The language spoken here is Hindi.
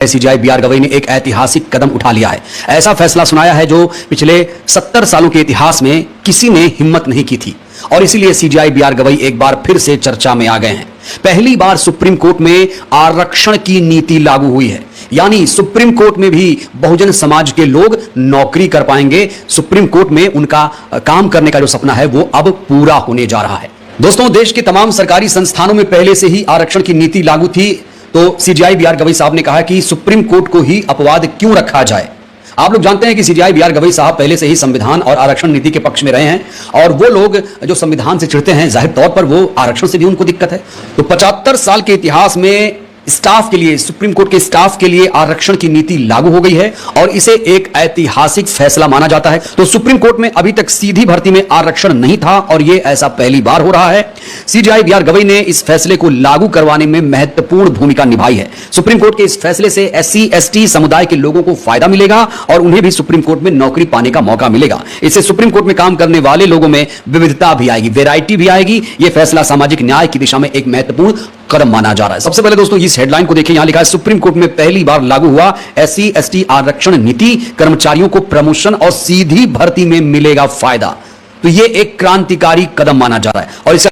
सीजेआई बीआर गवई ने एक ऐतिहासिक कदम उठा लिया है। ऐसा फैसला सुनाया है जो पिछले 70 सालों के इतिहास में किसी ने हिम्मत नहीं की थी और इसीलिए सीजेआई बीआर गवई एक बार फिर से चर्चा में आ गए हैं। पहली बार सुप्रीम कोर्ट में आरक्षण की नीति लागू हुई है, यानी सुप्रीम कोर्ट में भी बहुजन समाज के लोग नौकरी कर पाएंगे। सुप्रीम कोर्ट में उनका काम करने का जो सपना है वो अब पूरा होने जा रहा है। दोस्तों, देश के तमाम सरकारी संस्थानों में पहले से ही आरक्षण की नीति लागू थी, तो सीजेआई बीआर गवई साहब ने कहा कि सुप्रीम कोर्ट को ही अपवाद क्यों रखा जाए। आप लोग जानते हैं कि सीजेआई बीआर गवई साहब पहले से ही संविधान और आरक्षण नीति के पक्ष में रहे हैं और वो लोग जो संविधान से चिढ़ते हैं, जाहिर तौर पर वो आरक्षण से भी उनको दिक्कत है। तो 75 साल के इतिहास में स्टाफ के लिए, सुप्रीम कोर्ट के स्टाफ के लिए आरक्षण की नीति लागू हो गई है और इसे एक ऐतिहासिक फैसला माना जाता है। तो सुप्रीम कोर्ट में अभी तक सीधी भर्ती में आरक्षण नहीं था और यह ऐसा पहली बार हो रहा है। सीजेआई बीआर गवई ने इस फैसले को लागू करवाने में महत्वपूर्ण भूमिका निभाई है। सुप्रीम कोर्ट के इस फैसले से SC ST समुदाय के लोगों को फायदा मिलेगा और उन्हें भी सुप्रीम कोर्ट में नौकरी पाने का मौका मिलेगा। इससे सुप्रीम कोर्ट में काम करने वाले लोगों में विविधता भी आएगी, वैरायटी भी आएगी। यह फैसला सामाजिक न्याय की दिशा में एक महत्वपूर्ण कदम माना जा रहा है। सबसे पहले दोस्तों इस हेडलाइन को देखिए, यहां लिखा है सुप्रीम कोर्ट में पहली बार लागू हुआ SC ST आरक्षण नीति, कर्मचारियों को प्रमोशन और सीधी भर्ती में मिलेगा फायदा। तो यह एक क्रांतिकारी कदम माना जा रहा है और इसका